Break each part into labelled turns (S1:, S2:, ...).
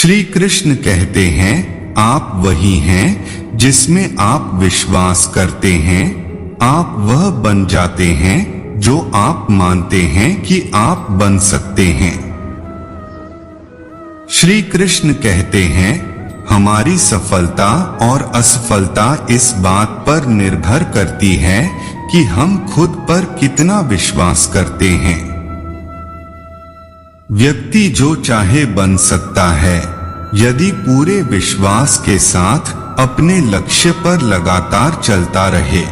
S1: श्री कृष्ण कहते हैं, आप वही हैं जिसमें आप विश्वास करते हैं। आप वह बन जाते हैं जो आप मानते हैं कि आप बन सकते हैं। श्री कृष्ण कहते हैं, हमारी सफलता और असफलता इस बात पर निर्भर करती है कि हम खुद पर कितना विश्वास करते हैं। व्यक्ति जो चाहे बन सकता है यदि पूरे विश्वास के साथ अपने लक्ष्य पर लगातार चलता रहे।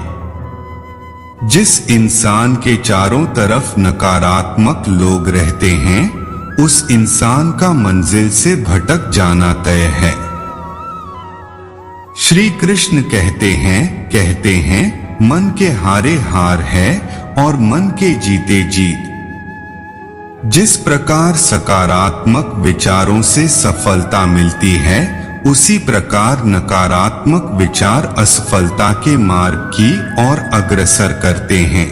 S1: जिस इंसान के चारों तरफ नकारात्मक लोग रहते हैं, उस इंसान का मंजिल से भटक जाना तय है। श्री कृष्ण कहते हैं, मन के हारे हार है और मन के जीते जीत। जिस प्रकार सकारात्मक विचारों से सफलता मिलती है, उसी प्रकार नकारात्मक विचार असफलता के मार्ग की ओर अग्रसर करते हैं।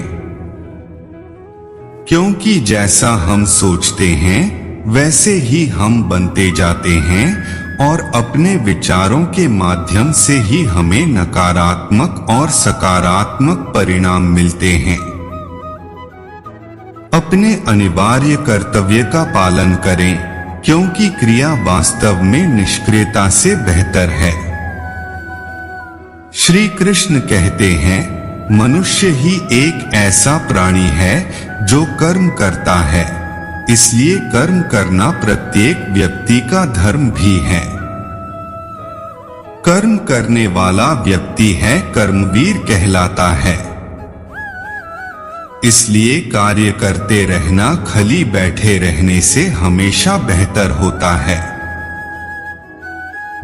S1: क्योंकि जैसा हम सोचते हैं वैसे ही हम बनते जाते हैं और अपने विचारों के माध्यम से ही हमें नकारात्मक और सकारात्मक परिणाम मिलते हैं। अपने अनिवार्य कर्तव्य का पालन करें, क्योंकि क्रिया वास्तव में निष्क्रियता से बेहतर है। श्री कृष्ण कहते हैं, मनुष्य ही एक ऐसा प्राणी है जो कर्म करता है, इसलिए कर्म करना प्रत्येक व्यक्ति का धर्म भी है। कर्म करने वाला व्यक्ति है कर्मवीर कहलाता है। इसलिए कार्य करते रहना खाली बैठे रहने से हमेशा बेहतर होता है।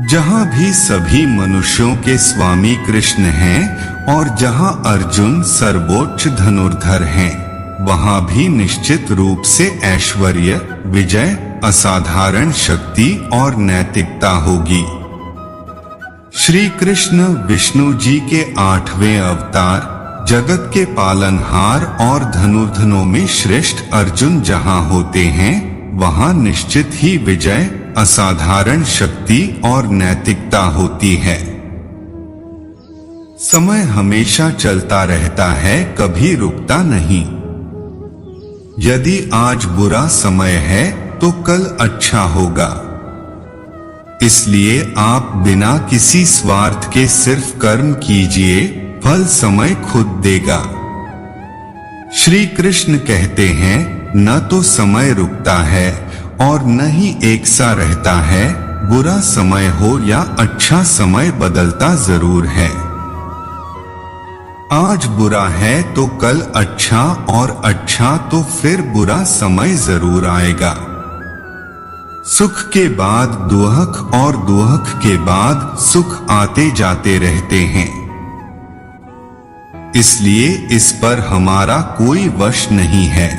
S1: जहां भी सभी मनुष्यों के स्वामी कृष्ण हैं और जहां अर्जुन सर्वोच्च धनुर्धर हैं, वहां भी निश्चित रूप से ऐश्वर्य, विजय, असाधारण शक्ति और नैतिकता होगी। श्री कृष्ण विष्णु जी के 8वें अवतार, जगत के पालनहार और धनुर्धनों में श्रेष्ठ अर्जुन जहां होते हैं, वहां निश्चित ही विजय, असाधारण शक्ति और नैतिकता होती है। समय हमेशा चलता रहता है, कभी रुकता नहीं। यदि आज बुरा समय है तो कल अच्छा होगा। इसलिए आप बिना किसी स्वार्थ के सिर्फ कर्म कीजिए, फल समय खुद देगा। श्री कृष्ण कहते हैं, न तो समय रुकता है और न ही एक सा रहता है। बुरा समय हो या अच्छा समय बदलता जरूर है। आज बुरा है तो कल अच्छा, और अच्छा तो फिर बुरा समय जरूर आएगा। सुख के बाद दुख और दुख के बाद सुख आते जाते रहते हैं। इसलिए इस पर हमारा कोई वश नहीं है,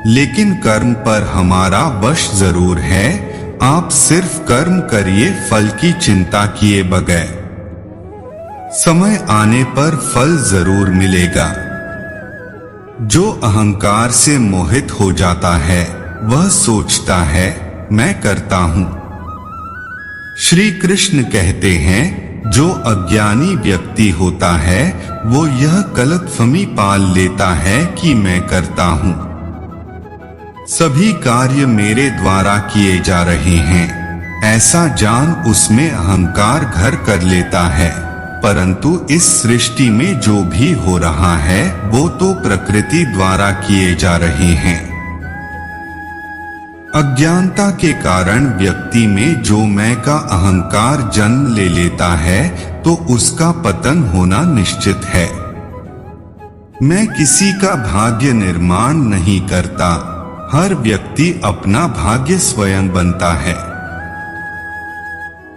S1: लेकिन कर्म पर हमारा वश जरूर है। आप सिर्फ कर्म करिए, फल की चिंता किए बगैर। समय आने पर फल जरूर मिलेगा। जो अहंकार से मोहित हो जाता है, वह सोचता है मैं करता हूं। श्री कृष्ण कहते हैं, जो अज्ञानी व्यक्ति होता है वो यह गलतफहमी पाल लेता है कि मैं करता हूं। सभी कार्य मेरे द्वारा किए जा रहे हैं, ऐसा जान उसमें अहंकार घर कर लेता है। परंतु इस सृष्टि में जो भी हो रहा है वो तो प्रकृति द्वारा किए जा रहे हैं। अज्ञानता के कारण व्यक्ति में जो मैं का अहंकार जन्म ले लेता है तो उसका पतन होना निश्चित है। मैं किसी का भाग्य निर्माण नहीं करता, हर व्यक्ति अपना भाग्य स्वयं बनता है।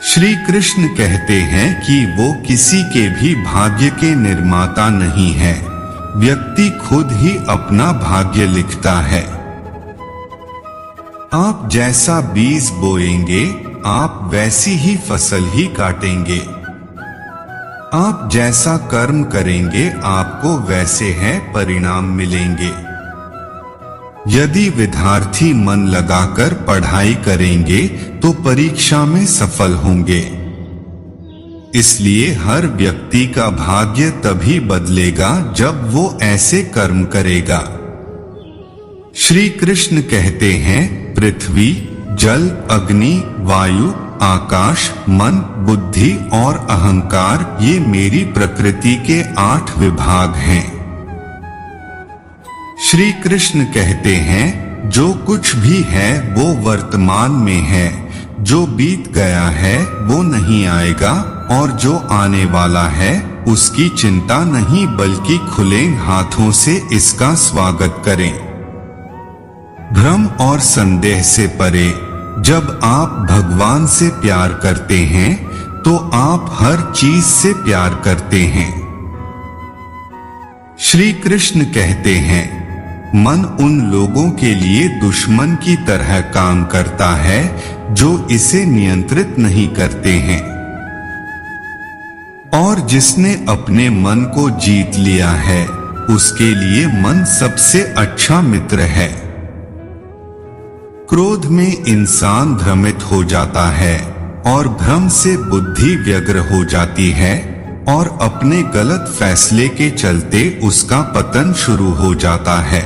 S1: श्री कृष्ण कहते हैं कि वो किसी के भी भाग्य के निर्माता नहीं है, व्यक्ति खुद ही अपना भाग्य लिखता है। आप जैसा बीज बोएंगे, आप वैसी ही फसल ही काटेंगे। आप जैसा कर्म करेंगे, आपको वैसे हैं परिणाम मिलेंगे। यदि विद्यार्थी मन लगाकर पढ़ाई करेंगे तो परीक्षा में सफल होंगे। इसलिए हर व्यक्ति का भाग्य तभी बदलेगा जब वो ऐसे कर्म करेगा। श्री कृष्ण कहते हैं, पृथ्वी, जल, अग्नि, वायु, आकाश, मन, बुद्धि और अहंकार ये मेरी प्रकृति के 8 विभाग हैं। श्री कृष्ण कहते हैं, जो कुछ भी है वो वर्तमान में है, जो बीत गया है वो नहीं आएगा और जो आने वाला है उसकी चिंता नहीं, बल्कि खुले हाथों से इसका स्वागत करें। भ्रम और संदेह से परे जब आप भगवान से प्यार करते हैं तो आप हर चीज से प्यार करते हैं। श्री कृष्ण कहते हैं, मन उन लोगों के लिए दुश्मन की तरह काम करता है जो इसे नियंत्रित नहीं करते हैं, और जिसने अपने मन को जीत लिया है उसके लिए मन सबसे अच्छा मित्र है। क्रोध में इंसान भ्रमित हो जाता है और भ्रम से बुद्धि व्यग्र हो जाती है और अपने गलत फैसले के चलते उसका पतन शुरू हो जाता है।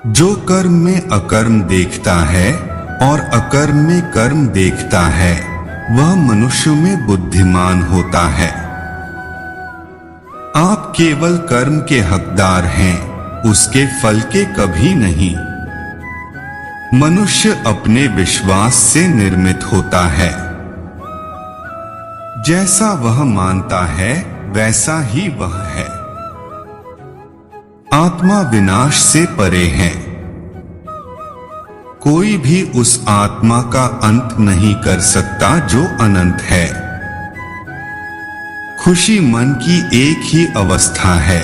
S1: जो कर्म में अकर्म देखता है और अकर्म में कर्म देखता है वह मनुष्य में बुद्धिमान होता है। आप केवल कर्म के हकदार हैं, उसके फल के कभी नहीं। मनुष्य अपने विश्वास से निर्मित होता है। जैसा वह मानता है वैसा ही वह है। आत्मा विनाश से परे है। कोई भी उस आत्मा का अंत नहीं कर सकता जो अनंत है। खुशी मन की एक ही अवस्था है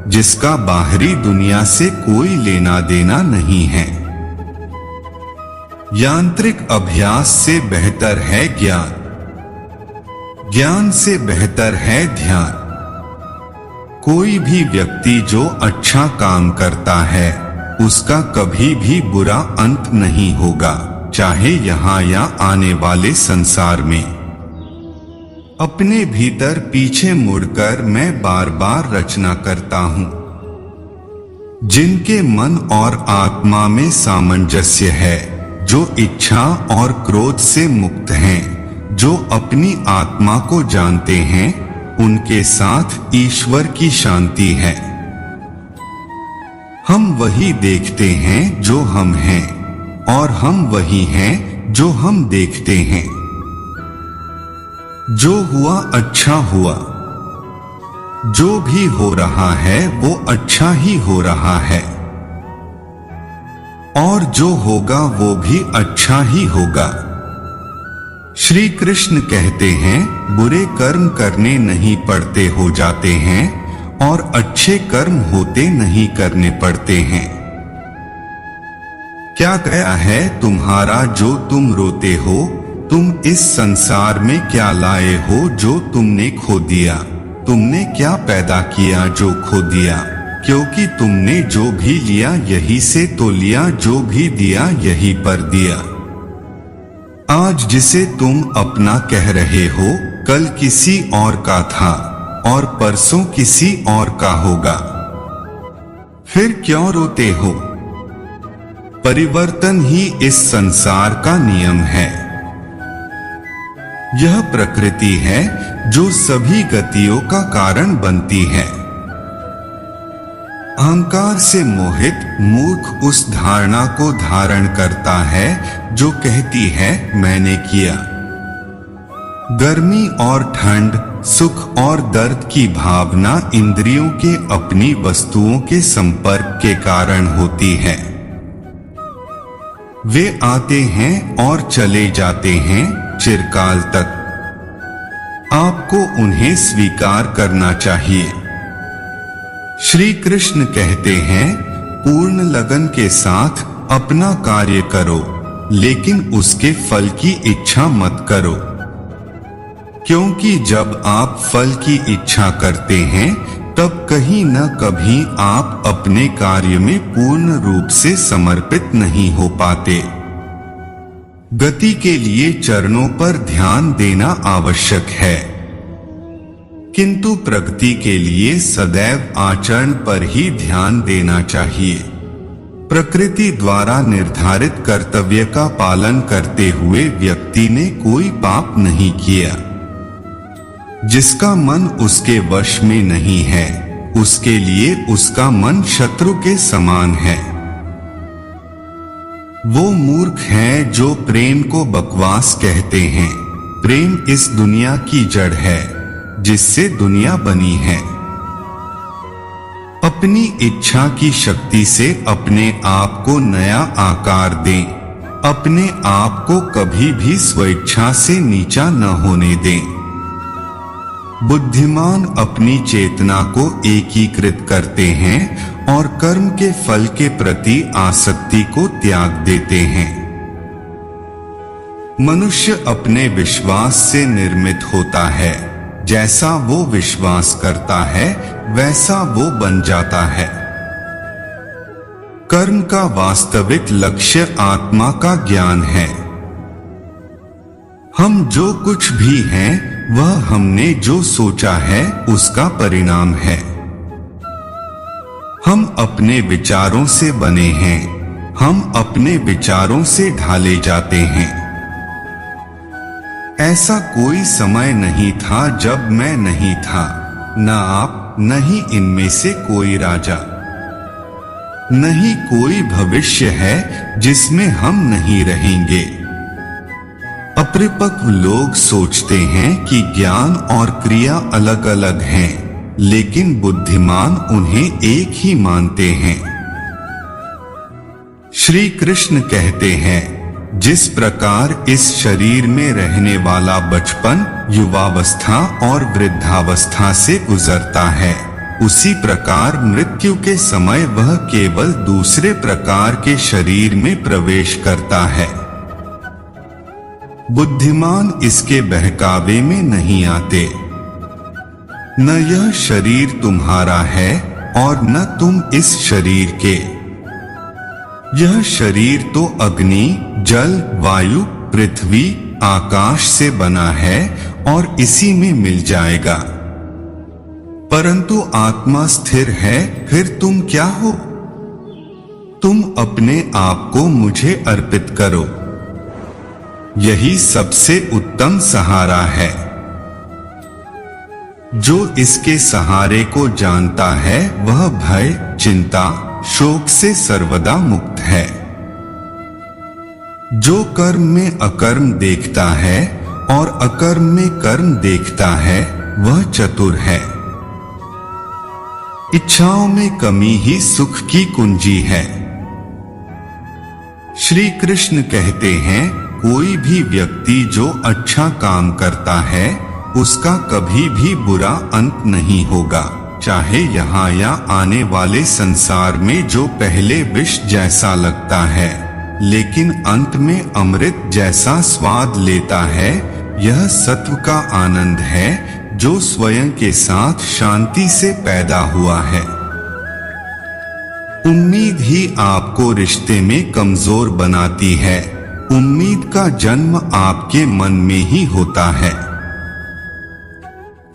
S1: जिसका बाहरी दुनिया से कोई लेना देना नहीं है। यांत्रिक अभ्यास से बेहतर है ज्ञान, ज्ञान से बेहतर है ध्यान। कोई भी व्यक्ति जो अच्छा काम करता है उसका कभी भी बुरा अंत नहीं होगा, चाहे यहाँ या आने वाले संसार में। अपने भीतर पीछे मुड़कर मैं बार बार रचना करता हूँ। जिनके मन और आत्मा में सामंजस्य है, जो इच्छा और क्रोध से मुक्त हैं, जो अपनी आत्मा को जानते हैं, उनके साथ ईश्वर की शांति है। हम वही देखते हैं जो हम हैं और हम वही हैं जो हम देखते हैं। जो हुआ अच्छा हुआ, जो भी हो रहा है वो अच्छा ही हो रहा है, और जो होगा वो भी अच्छा ही होगा। श्री कृष्ण कहते हैं, बुरे कर्म करने नहीं पड़ते हो जाते हैं और अच्छे कर्म होते नहीं करने पड़ते हैं। क्या गया है तुम्हारा जो तुम रोते हो? तुम इस संसार में क्या लाए हो जो तुमने खो दिया? तुमने क्या पैदा किया जो खो दिया? क्योंकि तुमने जो भी लिया यही से तो लिया, जो भी दिया यही पर दिया। आज जिसे तुम अपना कह रहे हो कल किसी और का था और परसों किसी और का होगा। फिर क्यों रोते हो? परिवर्तन ही इस संसार का नियम है। यह प्रकृति है जो सभी गतियों का कारण बनती है। अहंकार से मोहित मूर्ख उस धारणा को धारण करता है जो कहती है मैंने किया। गर्मी और ठंड, सुख और दर्द की भावना इंद्रियों के अपनी वस्तुओं के संपर्क के कारण होती है। वे आते हैं और चले जाते हैं चिरकाल तक। आपको उन्हें स्वीकार करना चाहिए। श्री कृष्ण कहते हैं, पूर्ण लगन के साथ अपना कार्य करो, लेकिन उसके फल की इच्छा मत करो। क्योंकि जब आप फल की इच्छा करते हैं तब कहीं न कभी आप अपने कार्य में पूर्ण रूप से समर्पित नहीं हो पाते। गति के लिए चरणों पर ध्यान देना आवश्यक है, किंतु प्रगति के लिए सदैव आचरण पर ही ध्यान देना चाहिए। प्रकृति द्वारा निर्धारित कर्तव्य का पालन करते हुए व्यक्ति ने कोई पाप नहीं किया। जिसका मन उसके वश में नहीं है, उसके लिए उसका मन शत्रु के समान है। वो मूर्ख हैं जो प्रेम को बकवास कहते हैं। प्रेम इस दुनिया की जड़ है जिससे दुनिया बनी है। अपनी इच्छा की शक्ति से अपने आप को नया आकार दें। अपने आप को कभी भी स्वेच्छा से नीचा न होने दें। बुद्धिमान अपनी चेतना को एकीकृत करते हैं और कर्म के फल के प्रति आसक्ति को त्याग देते हैं। मनुष्य अपने विश्वास से निर्मित होता है। जैसा वो विश्वास करता है वैसा वो बन जाता है। कर्म का वास्तविक लक्ष्य आत्मा का ज्ञान है। हम जो कुछ भी हैं वह हमने जो सोचा है उसका परिणाम है। हम अपने विचारों से बने हैं। हम अपने विचारों से ढाले जाते हैं। ऐसा कोई समय नहीं था जब मैं नहीं था, न आप, न ही इनमें से कोई राजा। नहीं कोई भविष्य है जिसमें हम नहीं रहेंगे। अपरिपक्व लोग सोचते हैं कि ज्ञान और क्रिया अलग अलग हैं, लेकिन बुद्धिमान उन्हें एक ही मानते हैं। श्री कृष्ण कहते हैं, जिस प्रकार इस शरीर में रहने वाला बचपन, युवावस्था और वृद्धावस्था से गुजरता है, उसी प्रकार मृत्यु के समय वह केवल दूसरे प्रकार के शरीर में प्रवेश करता है। बुद्धिमान इसके बहकावे में नहीं आते। न यह शरीर तुम्हारा है और न तुम इस शरीर के। यह शरीर तो अग्नि, जल, वायु, पृथ्वी, आकाश से बना है और इसी में मिल जाएगा। परंतु आत्मा स्थिर है, फिर तुम क्या हो? तुम अपने आप को मुझे अर्पित करो। यही सबसे उत्तम सहारा है। जो इसके सहारे को जानता है वह भय, चिंता, शोक से सर्वदा मुक्त है। जो कर्म में अकर्म देखता है और अकर्म में कर्म देखता है वह चतुर है। इच्छाओं में कमी ही सुख की कुंजी है। श्री कृष्ण कहते हैं, कोई भी व्यक्ति जो अच्छा काम करता है उसका कभी भी बुरा अंत नहीं होगा, चाहे यहाँ या आने वाले संसार में जो पहले विष जैसा लगता है लेकिन अंत में अमृत जैसा स्वाद लेता है। यह सत्व का आनंद है जो स्वयं के साथ शांति से पैदा हुआ है। उम्मीद ही आपको रिश्ते में कमजोर बनाती है। उम्मीद का जन्म आपके मन में ही होता है।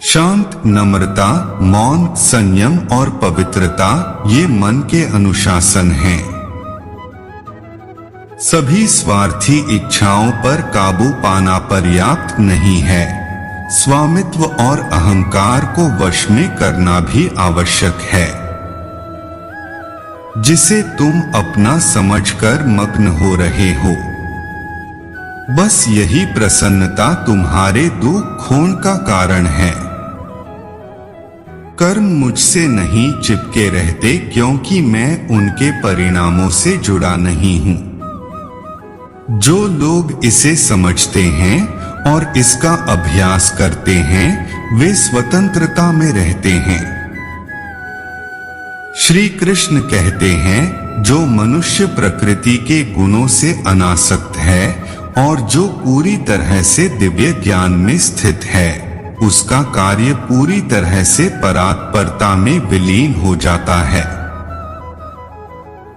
S1: शांत, नम्रता, मौन, संयम और पवित्रता ये मन के अनुशासन हैं। सभी स्वार्थी इच्छाओं पर काबू पाना पर्याप्त नहीं है। स्वामित्व और अहंकार को वश में करना भी आवश्यक है। जिसे तुम अपना समझकर मग्न हो रहे हो, बस यही प्रसन्नता तुम्हारे दुख खोन का कारण है। कर्म मुझसे नहीं चिपके रहते क्योंकि मैं उनके परिणामों से जुड़ा नहीं हूँ। जो लोग इसे समझते हैं और इसका अभ्यास करते हैं वे स्वतंत्रता में रहते हैं। श्री कृष्ण कहते हैं, जो मनुष्य प्रकृति के गुणों से अनासक्त है और जो पूरी तरह से दिव्य ज्ञान में स्थित है उसका कार्य पूरी तरह से परात्परता में विलीन हो जाता है।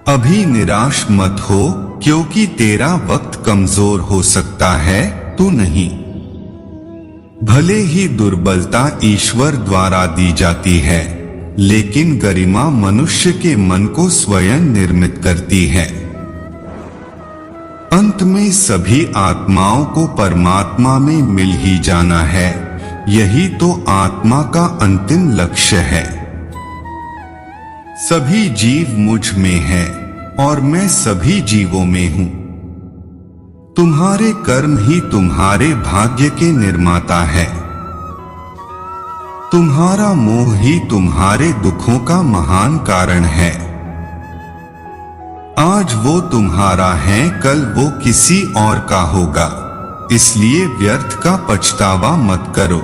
S1: अभी निराश मत हो, क्योंकि तेरा वक्त कमजोर हो सकता है, तू नहीं। भले ही दुर्बलता ईश्वर द्वारा दी जाती है, लेकिन गरिमा मनुष्य के मन को स्वयं निर्मित करती है। अंत में सभी आत्माओं को परमात्मा में मिल ही जाना है, यही तो आत्मा का अंतिम लक्ष्य है। सभी जीव मुझ में है और मैं सभी जीवों में हूं। तुम्हारे कर्म ही तुम्हारे भाग्य के निर्माता है। तुम्हारा मोह ही तुम्हारे दुखों का महान कारण है। आज वो तुम्हारा है, कल वो किसी और का होगा, इसलिए व्यर्थ का पछतावा मत करो।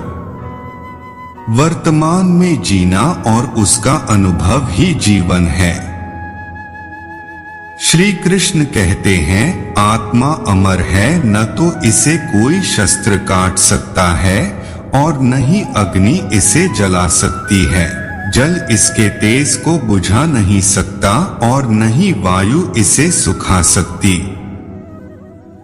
S1: वर्तमान में जीना और उसका अनुभव ही जीवन है। श्री कृष्ण कहते हैं, आत्मा अमर है, न तो इसे कोई शस्त्र काट सकता है और न ही अग्नि इसे जला सकती है। जल इसके तेज को बुझा नहीं सकता और न ही वायु इसे सुखा सकती।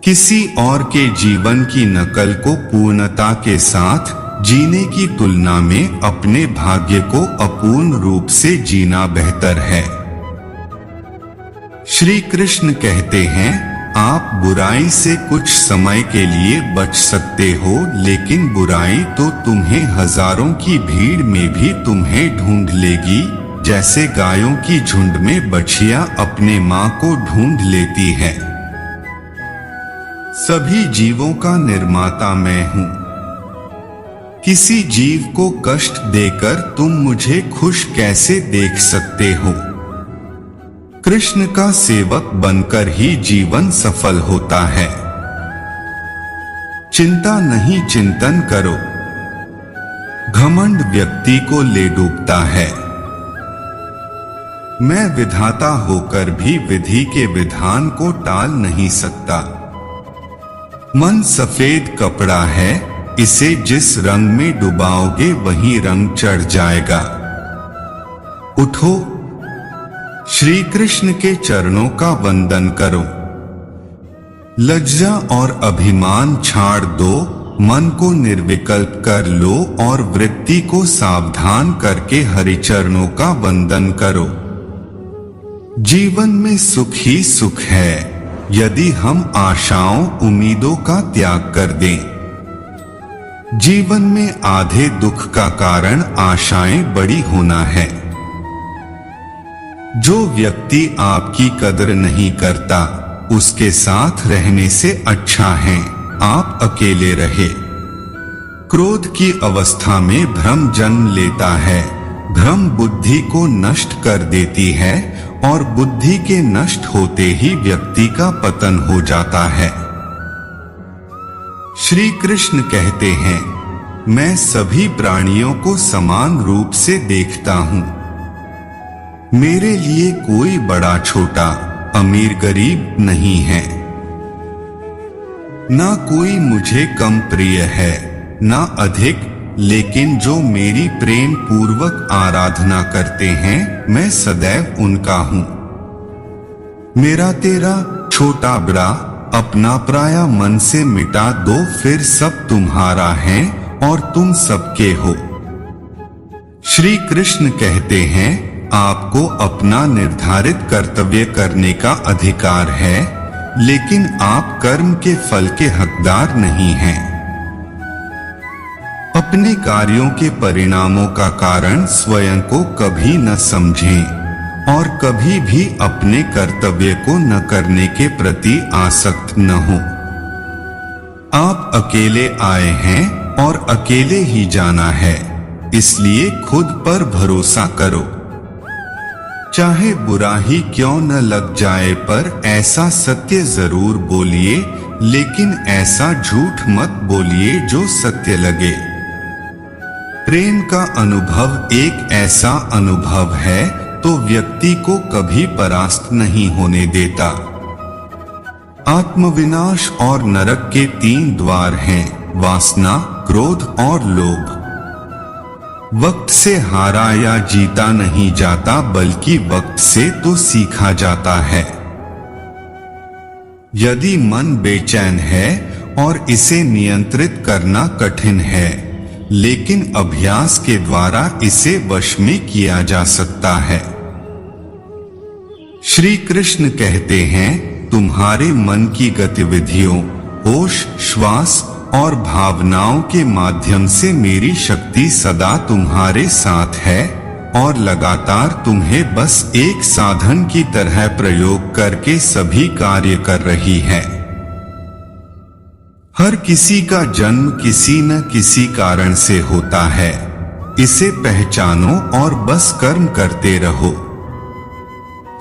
S1: किसी और के जीवन की नकल को पूर्णता के साथ जीने की तुलना में अपने भाग्य को अपूर्ण रूप से जीना बेहतर है। श्री कृष्ण कहते हैं, आप बुराई से कुछ समय के लिए बच सकते हो, लेकिन बुराई तो तुम्हें हजारों की भीड़ में भी तुम्हें ढूंढ लेगी, जैसे गायों की झुंड में बछिया अपने मां को ढूंढ लेती है। सभी जीवों का निर्माता मैं हूं। किसी जीव को कष्ट देकर तुम मुझे खुश कैसे देख सकते हो? कृष्ण का सेवक बनकर ही जीवन सफल होता है। चिंता नहीं, चिंतन करो। घमंड व्यक्ति को ले डूबता है। मैं विधाता होकर भी विधि के विधान को टाल नहीं सकता। मन सफेद कपड़ा है, इसे जिस रंग में डुबाओगे वही रंग चढ़ जाएगा। उठो, श्री कृष्ण के चरणों का वंदन करो। लज्जा और अभिमान छाड़ दो, मन को निर्विकल्प कर लो और वृत्ति को सावधान करके हरिचरणों का वंदन करो। जीवन में सुख ही सुख है, यदि हम आशाओं उम्मीदों का त्याग कर दें। जीवन में आधे दुख का कारण आशाएं बड़ी होना है। जो व्यक्ति आपकी कदर नहीं करता, उसके साथ रहने से अच्छा है आप अकेले रहे। क्रोध की अवस्था में भ्रम जन्म लेता है। भ्रम बुद्धि को नष्ट कर देती है और बुद्धि के नष्ट होते ही व्यक्ति का पतन हो जाता है। श्री कृष्ण कहते हैं, मैं सभी प्राणियों को समान रूप से देखता हूं। मेरे लिए कोई बड़ा छोटा, अमीर गरीब नहीं है। ना कोई मुझे कम प्रिय है, ना अधिक, लेकिन जो मेरी प्रेम पूर्वक आराधना करते हैं, मैं सदैव उनका हूं। मेरा तेरा, छोटा बड़ा, अपना पराया मन से मिटा दो, फिर सब तुम्हारा है और तुम सबके हो। श्री कृष्ण कहते हैं, आपको अपना निर्धारित कर्तव्य करने का अधिकार है, लेकिन आप कर्म के फल के हकदार नहीं हैं। अपने कार्यों के परिणामों का कारण स्वयं को कभी न समझें और कभी भी अपने कर्तव्य को न करने के प्रति आसक्त न हो। आप अकेले आए हैं और अकेले ही जाना है, इसलिए खुद पर भरोसा करो। चाहे बुरा ही क्यों न लग जाए, पर ऐसा सत्य जरूर बोलिए, लेकिन ऐसा झूठ मत बोलिए जो सत्य लगे। प्रेम का अनुभव एक ऐसा अनुभव है तो व्यक्ति को कभी परास्त नहीं होने देता। आत्मविनाश और नरक के 3 द्वार हैं, वासना, क्रोध और लोभ। वक्त से हारा या जीता नहीं जाता, बल्कि वक्त से तो सीखा जाता है। यदि मन बेचैन है और इसे नियंत्रित करना कठिन है, लेकिन अभ्यास के द्वारा इसे वश में किया जा सकता है। श्री कृष्ण कहते हैं, तुम्हारे मन की गतिविधियों, होश, श्वास और भावनाओं के माध्यम से मेरी शक्ति सदा तुम्हारे साथ है और लगातार तुम्हें बस एक साधन की तरह प्रयोग करके सभी कार्य कर रही है। हर किसी का जन्म किसी न किसी कारण से होता है। इसे पहचानो और बस कर्म करते रहो।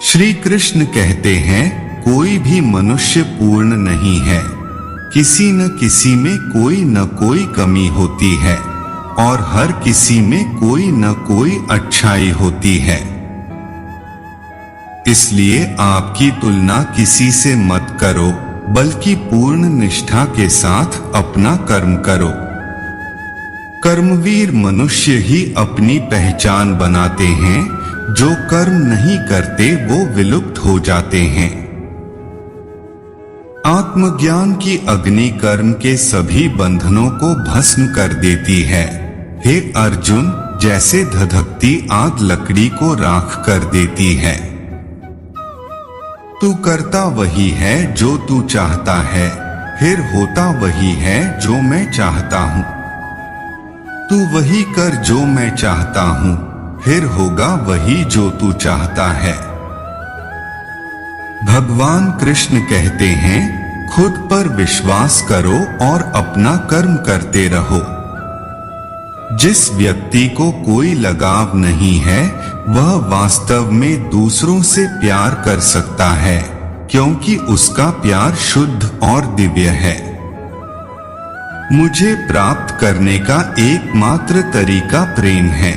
S1: श्री कृष्ण कहते हैं, कोई भी मनुष्य पूर्ण नहीं है। किसी न किसी में कोई न कोई कमी होती है और हर किसी में कोई न कोई अच्छाई होती है। इसलिए आपकी तुलना किसी से मत करो, बल्कि पूर्ण निष्ठा के साथ अपना कर्म करो। कर्मवीर मनुष्य ही अपनी पहचान बनाते हैं। जो कर्म नहीं करते वो विलुप्त हो जाते हैं। आत्मज्ञान की अग्नि कर्म के सभी बंधनों को भस्म कर देती है। हे अर्जुन, जैसे धधकती आग लकड़ी को राख कर देती है। तू करता वही है जो तू चाहता है, फिर होता वही है जो मैं चाहता हूँ। तू वही कर जो मैं चाहता हूँ, फिर होगा वही जो तू चाहता है। भगवान कृष्ण कहते हैं, खुद पर विश्वास करो और अपना कर्म करते रहो। जिस व्यक्ति को कोई लगाव नहीं है, वह वास्तव में दूसरों से प्यार कर सकता है, क्योंकि उसका प्यार शुद्ध और दिव्य है। मुझे प्राप्त करने का एकमात्र तरीका प्रेम है।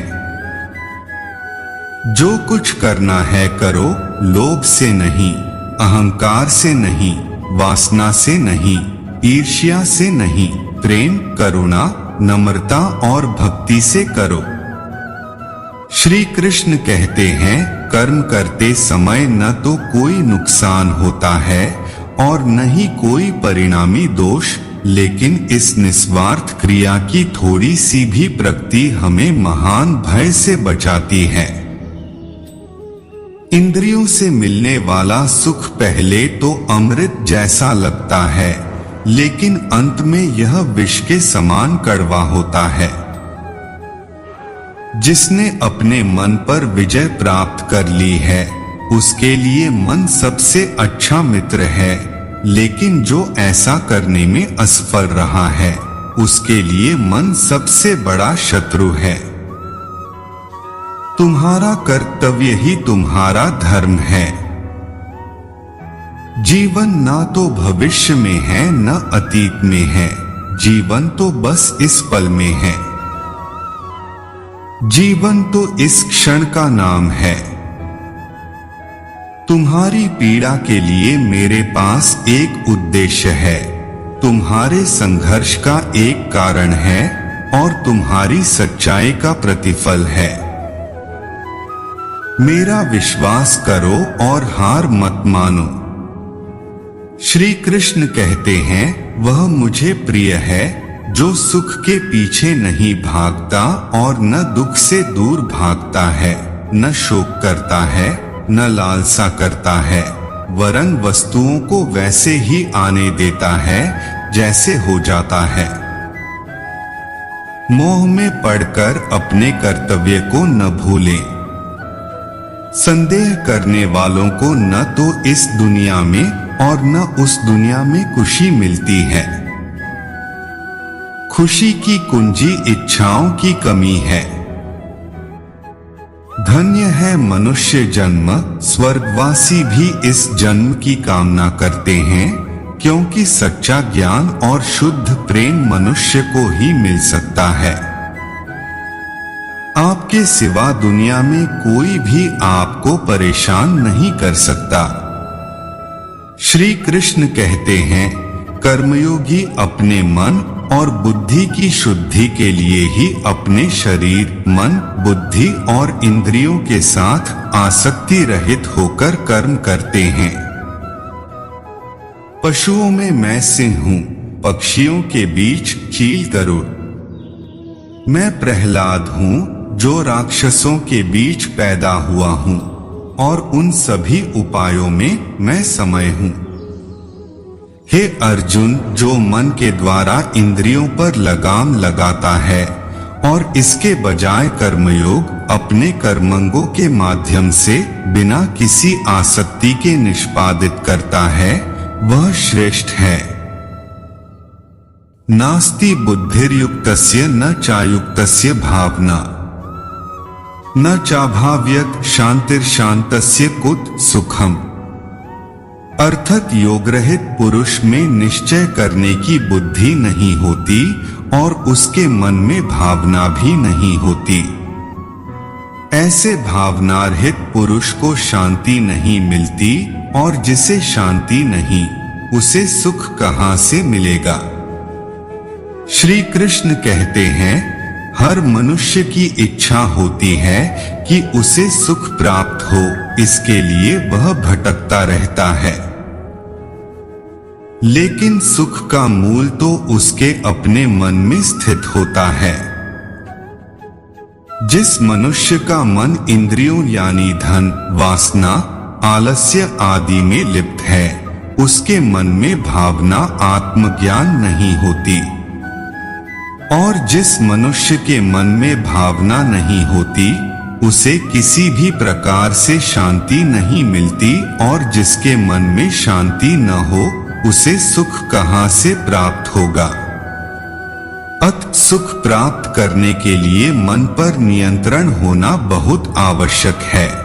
S1: जो कुछ करना है करो, लोभ से नहीं, अहंकार से नहीं, वासना से नहीं, ईर्ष्या से नहीं, प्रेम, करुणा, नम्रता और भक्ति से करो। श्री कृष्ण कहते हैं, कर्म करते समय न तो कोई नुकसान होता है और न ही कोई परिणामी दोष, लेकिन इस निस्वार्थ क्रिया की थोड़ी सी भी प्रगति हमें महान भय से बचाती है। इंद्रियों से मिलने वाला सुख पहले तो अमृत जैसा लगता है, लेकिन अंत में यह विष के समान कड़वा होता है। जिसने अपने मन पर विजय प्राप्त कर ली है, उसके लिए मन सबसे अच्छा मित्र है, लेकिन जो ऐसा करने में असफल रहा है, उसके लिए मन सबसे बड़ा शत्रु है। तुम्हारा कर्तव्य ही तुम्हारा धर्म है। जीवन ना तो भविष्य में है न अतीत में है, जीवन तो बस इस पल में है। जीवन तो इस क्षण का नाम है। तुम्हारी पीड़ा के लिए मेरे पास एक उद्देश्य है, तुम्हारे संघर्ष का एक कारण है और तुम्हारी सच्चाई का प्रतिफल है। मेरा विश्वास करो और हार मत मानो। श्री कृष्ण कहते हैं, वह मुझे प्रिय है जो सुख के पीछे नहीं भागता और न दुख से दूर भागता है, न शोक करता है, न लालसा करता है, वरन वस्तुओं को वैसे ही आने देता है जैसे हो जाता है। मोह में पड़कर अपने कर्तव्य को न भूलें। संदेह करने वालों को न तो इस दुनिया में और न उस दुनिया में खुशी मिलती है। खुशी की कुंजी इच्छाओं की कमी है। धन्य है मनुष्य जन्म, स्वर्गवासी भी इस जन्म की कामना करते हैं, क्योंकि सच्चा ज्ञान और शुद्ध प्रेम मनुष्य को ही मिल सकता है। आपके सिवा दुनिया में कोई भी आपको परेशान नहीं कर सकता। श्री कृष्ण कहते हैं, कर्मयोगी अपने मन और बुद्धि की शुद्धि के लिए ही अपने शरीर, मन, बुद्धि और इंद्रियों के साथ आसक्ति रहित होकर कर्म करते हैं। पशुओं में मैं सिंह हूँ, पक्षियों के बीच चील गरुड़। मैं प्रहलाद हूँ जो राक्षसों के बीच पैदा हुआ हूँ, और उन सभी उपायों में मैं समय हूँ। हे अर्जुन, जो मन के द्वारा इंद्रियों पर लगाम लगाता है और इसके बजाय कर्मयोग अपने कर्मंगों के माध्यम से बिना किसी आसक्ति के निष्पादित करता है, वह श्रेष्ठ है। नास्ति बुद्धिर्युक्तस्य न चायुक्तस्य भावना, न चाभाव्यत शांतिर्शांतस्य कुत सुखम। अर्थात योगरहित पुरुष में निश्चय करने की बुद्धि नहीं होती और उसके मन में भावना भी नहीं होती। ऐसे भावनारहित पुरुष को शांति नहीं मिलती, और जिसे शांति नहीं, उसे सुख कहां से मिलेगा। श्री कृष्ण कहते हैं, हर मनुष्य की इच्छा होती है कि उसे सुख प्राप्त हो, इसके लिए वह भटकता रहता है। लेकिन सुख का मूल तो उसके अपने मन में स्थित होता है। जिस मनुष्य का मन इंद्रियों यानी धन, वासना, आलस्य आदि में लिप्त है, उसके मन में भावना, आत्मज्ञान नहीं होती। और जिस मनुष्य के मन में भावना नहीं होती, उसे किसी भी प्रकार से शांति नहीं मिलती, और जिसके मन में शांति न हो, उसे सुख कहां से प्राप्त होगा। अत सुख प्राप्त करने के लिए मन पर नियंत्रण होना बहुत आवश्यक है।